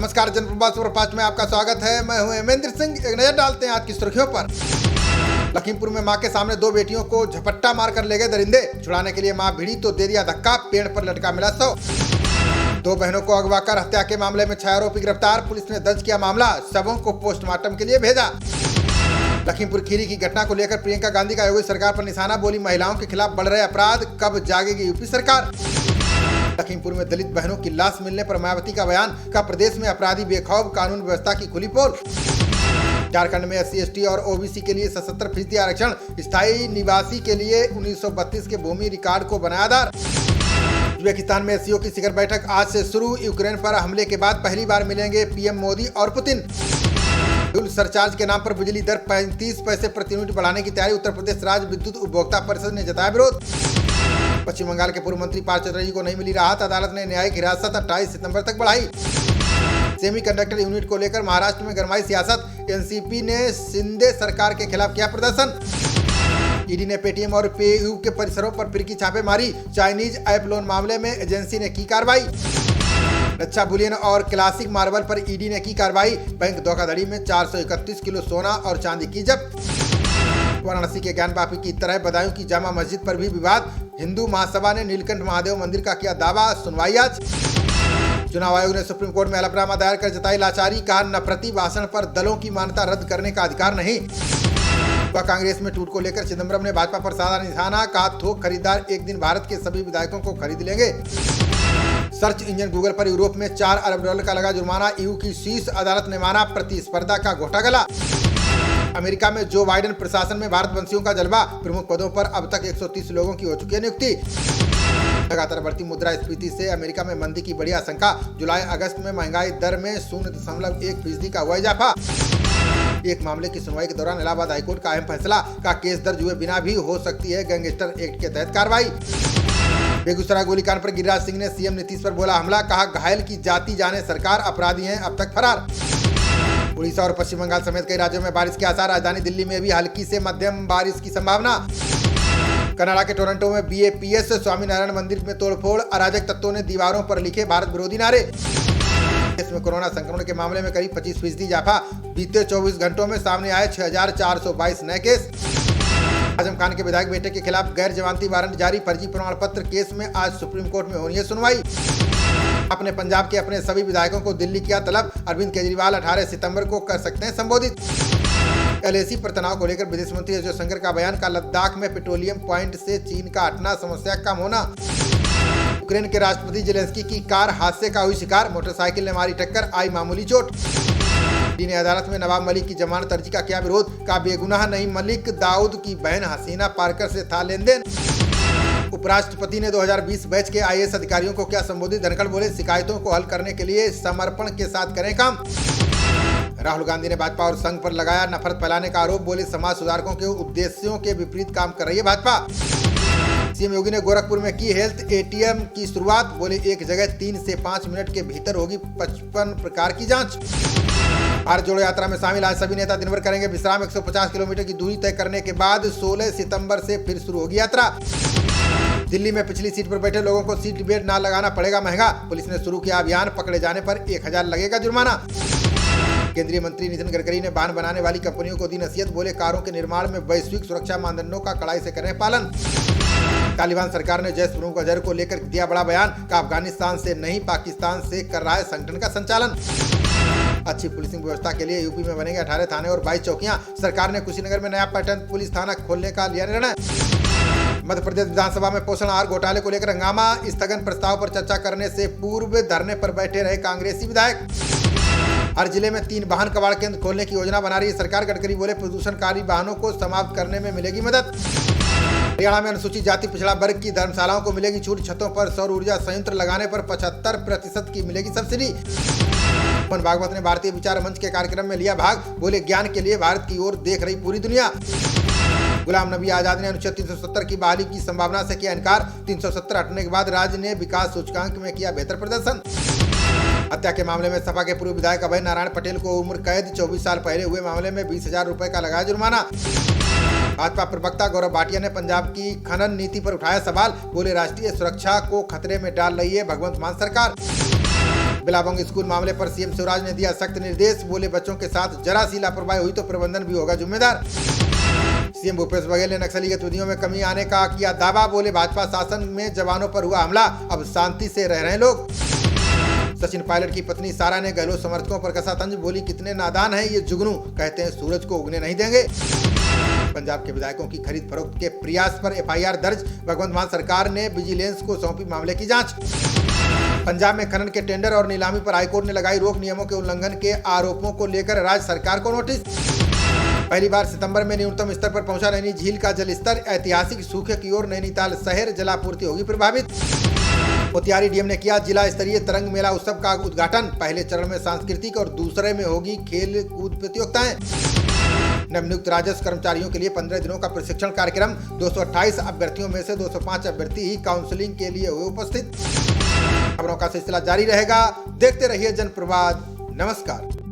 नमस्कार, जनप्रवाद सुपरफास्ट में आपका स्वागत है। मैं हूं हेमेंद्र सिंह। एक नजर डालते हैं आज की सुर्खियों पर। लखीमपुर में मां के सामने दो बेटियों को झपट्टा मारकर ले गए दरिंदे। छुड़ाने के लिए मां भिड़ी तो दे दिया धक्का, पेड़ पर लटका मिला शव। दो बहनों को अगवा कर हत्या के मामले में 6 आरोपी गिरफ्तार। पुलिस ने दर्ज किया मामला, शवों को पोस्टमार्टम के लिए भेजा। लखीमपुर खीरी की घटना को लेकर प्रियंका गांधी का योगी सरकार पर निशाना, बोली महिलाओं के खिलाफ बढ़ रहे अपराध, कब जागेगी यूपी सरकार। लखीमपुर में दलित बहनों की लाश मिलने पर मायावती का बयान, का प्रदेश में अपराधी बेखौफ, कानून व्यवस्था की खुली पोल। झारखंड में SC ST और OBC के लिए 77% आरक्षण, स्थायी निवासी के लिए 1932 के भूमि रिकॉर्ड को बनाया आधार। उज्बेकिस्तान में SCO की शिखर बैठक आज से शुरू। यूक्रेन पर हमले के बाद पहली बार मिलेंगे PM मोदी और पुतिन। फ्यूल सरचार्ज के नाम पर बिजली दर 35 पैसे प्रति यूनिट बढ़ाने की तैयारी, उत्तर प्रदेश राज्य विद्युत उपभोक्ता परिषद ने जताया विरोध। पश्चिम बंगाल के पूर्व मंत्री पार्थ चटर्जी को नहीं मिली राहत, अदालत ने न्यायिक हिरासत 28 सितंबर तक बढ़ाई। सेमीकंडक्टर यूनिट को लेकर महाराष्ट्र में गरमाई सियासत, NCP ने शिंदे सरकार के खिलाफ किया प्रदर्शन। ईडी ने पेटीएम और पेयू के परिसरों पर फिरकी छापेमारी, चाइनीज ऐप लोन मामले में एजेंसी ने की कार्रवाई। रक्षा बुलियन और क्लासिक मार्बल पर ईडी ने की कार्रवाई, बैंक धोखाधड़ी में 431 किलो सोना और चांदी की जब्त। वाराणसी के ज्ञानवापी की तरह बदायूं की जामा मस्जिद पर भी विवाद, हिंदू महासभा ने नीलकंठ महादेव मंदिर का किया दावा, सुनवाई आज। चुनाव आयोग ने सुप्रीम कोर्ट में हलफनामा दायर कर जताई लाचारी, कहा नफरती भाषण पर दलों की मान्यता रद्द करने का अधिकार नहीं। कांग्रेस में टूट को लेकर चिदंबरम ने भाजपा पर साधा निशाना, कहा थोक खरीदार एक दिन भारत के सभी विधायकों को खरीद लेंगे। सर्च इंजन गूगल पर यूरोप में 4 अरब डॉलर का लगा जुर्माना, EU की शीर्ष अदालत ने माना प्रतिस्पर्धा का घोटा गला। अमेरिका में जो बाइडेन प्रशासन में भारतवंशियों का जलवा, प्रमुख पदों पर अब तक 130 लोगों की हो चुकी है नियुक्ति। लगातार बढ़ती मुद्रास्फीति से अमेरिका में मंदी की बड़ी आशंका, जुलाई अगस्त में महंगाई दर में 0.1% का हुआ इजाफा। एक मामले की सुनवाई के दौरान इलाहाबाद हाईकोर्ट का अहम फैसला, का केस दर्ज हुए बिना भी हो सकती है गैंगस्टर एक्ट के तहत कार्रवाई। बेगूसराय गोलीकांड पर गिरिराज सिंह ने CM नीतीश पर बोला हमला, कहा घायल की जाति जाने सरकार, अपराधी हैं अब तक फरार। उड़ीसा और पश्चिम बंगाल समेत कई राज्यों में बारिश के आसार, राजधानी दिल्ली में भी हल्की से मध्यम बारिश की संभावना। कनाडा के टोरंटो में BAPS स्वामीनारायण मंदिर में तोड़फोड़, अराजक तत्वों ने दीवारों पर लिखे भारत विरोधी नारे। देश में कोरोना संक्रमण के मामले में करीब 25% इजाफा, बीते 24 घंटों में सामने आए 6422 नए केस। आजम खान के विधायक बेटे के खिलाफ गैर जमानती वारंट जारी, फर्जी प्रमाण पत्र केस में आज सुप्रीम कोर्ट में होनी है सुनवाई। अपने पंजाब के अपने सभी विधायकों को दिल्ली किया तलब, अरविंद केजरीवाल 18 सितंबर को कर सकते हैं संबोधित। LAC पर तनाव को लेकर विदेश मंत्री एस जयशंकर का बयान, का लद्दाख में पेट्रोलियम पॉइंट से चीन का हटना, समस्या कम होना। यूक्रेन के राष्ट्रपति जेलेंस्की की कार हादसे का हुई शिकार, मोटरसाइकिल ने मारी टक्कर, आई मामूली चोट। ईडी ने अदालत में नवाब मलिक की जमानत अर्जी का किया विरोध, का बेगुनाह नहीं मलिक, दाऊद की बहन हसीना पार्कर से था लेन देन। उपराष्ट्रपति ने 2020 बैच के IAS अधिकारियों को क्या संबोधित, धनखड़ बोले शिकायतों को हल करने के लिए समर्पण के साथ करें काम। राहुल गांधी ने भाजपा और संघ पर लगाया नफरत फैलाने का आरोप, बोले समाज सुधारकों के उद्देश्यों के विपरीत काम कर रही है भाजपा। CM योगी ने गोरखपुर में की हेल्थ ATM की शुरुआत, बोले एक जगह 3 से 5 मिनट के भीतर होगी 55 प्रकार की जांच। भारत जोड़ो यात्रा में शामिल आज सभी नेता दिन भर करेंगे विश्राम, 150 किलोमीटर की दूरी तय करने के बाद 16 सितंबर से फिर शुरू होगी यात्रा। दिल्ली में पिछली सीट पर बैठे लोगों को सीट बेल्ट ना लगाना पड़ेगा महंगा, पुलिस ने शुरू किया अभियान, पकड़े जाने पर 1000 लगेगा जुर्माना। केंद्रीय मंत्री नितिन गडकरी ने वाहन बनाने वाली कंपनियों को दी नसीहत, बोले कारों के निर्माण में वैश्विक सुरक्षा मानदंडों का कड़ाई से करें पालन। तालिबान सरकार ने जैश प्रमुख अजहर को लेकर दिया बड़ा बयान, का अफगानिस्तान से नहीं पाकिस्तान से कर रहा है संगठन का संचालन। अच्छी पुलिसिंग व्यवस्था के लिए यूपी में बनेंगे 18 थाने और 22 चौकियां, सरकार ने कुशीनगर में नया पैटर्न पुलिस थाना खोलने का लिया निर्णय। मध्य प्रदेश विधानसभा में पोषण आहार घोटाले को लेकर हंगामा, स्थगन प्रस्ताव पर चर्चा करने से पूर्व धरने पर बैठे रहे कांग्रेसी विधायक। हर जिले में 3 वाहन कबाड़ केंद्र खोलने की योजना बना रही है सरकार, गडकरी बोले प्रदूषणकारी वाहनों को समाप्त करने में मिलेगी मदद। हरियाणा में अनुसूचित जाति पिछड़ा वर्ग की धर्मशालाओं को मिलेगी छूट, छतों पर सौर ऊर्जा संयंत्र लगाने पर 75% की मिलेगी सब्सिडी। मोहन भागवत ने भारतीय विचार मंच के कार्यक्रम में लिया भाग, बोले ज्ञान के लिए भारत की ओर देख रही पूरी दुनिया। गुलाम नबी आजाद ने अनुच्छेद 370 की बहाली की संभावना से किया इनकार, 370 हटने के बाद राज्य ने विकास सूचकांक में किया बेहतर प्रदर्शन। हत्या के मामले में सपा के पूर्व विधायक अभय नारायण पटेल को उम्र कैद, 24 साल पहले हुए मामले में 20,000 रुपए का लगाया जुर्माना। भाजपा प्रवक्ता गौरव भाटिया ने पंजाब की खनन नीति पर उठाया सवाल, बोले राष्ट्रीय सुरक्षा को खतरे में डाल रही है भगवंत मान सरकार। बिलाबोंग स्कूल मामले पर सीएम शिवराज ने दिया सख्त निर्देश, बोले बच्चों के साथ जरा सी लापरवाही हुई तो प्रबंधन भी होगा जिम्मेदार। सीएम भूपेश बघेल ने नक्सली गतिविधियों में कमी आने का किया दावा, बोले भाजपा शासन में जवानों पर हुआ हमला, अब शांति से रह रहे हैं लोग। सचिन पायलट की पत्नी सारा ने गहलोत समर्थकों पर कसा तंज, बोली कितने नादान हैं ये जुगनू, कहते हैं सूरज को उगने नहीं देंगे। पंजाब के विधायकों की खरीद फरोख्त के प्रयास पर एफआईआर दर्ज, भगवंत मान सरकार ने विजिलेंस को सौंपी मामले की जांच। पंजाब में खनन के टेंडर और नीलामी पर हाईकोर्ट ने लगाई रोक, नियमों के उल्लंघन के आरोपों को लेकर राज्य सरकार को नोटिस। पहली बार सितंबर में न्यूनतम स्तर पर पहुंचा नैनी झील का जलस्तर, ऐतिहासिक सूखे की ओर नैनीताल शहर, जलापूर्ति होगी प्रभावित। मोतिहारी डीएम ने किया जिला स्तरीय तरंग मेला उत्सव का उद्घाटन, पहले चरण में सांस्कृतिक और दूसरे में होगी खेल कूद प्रतियोगिताएं। नवनियुक्त राजस्व कर्मचारियों के लिए 15 दिनों का प्रशिक्षण कार्यक्रम, 228 अभ्यर्थियों में से 205 अभ्यर्थी ही काउंसलिंग के लिए हुए उपस्थित। खबरों का सिलसिला जारी रहेगा, देखते रहिए जनप्रवाद। नमस्कार।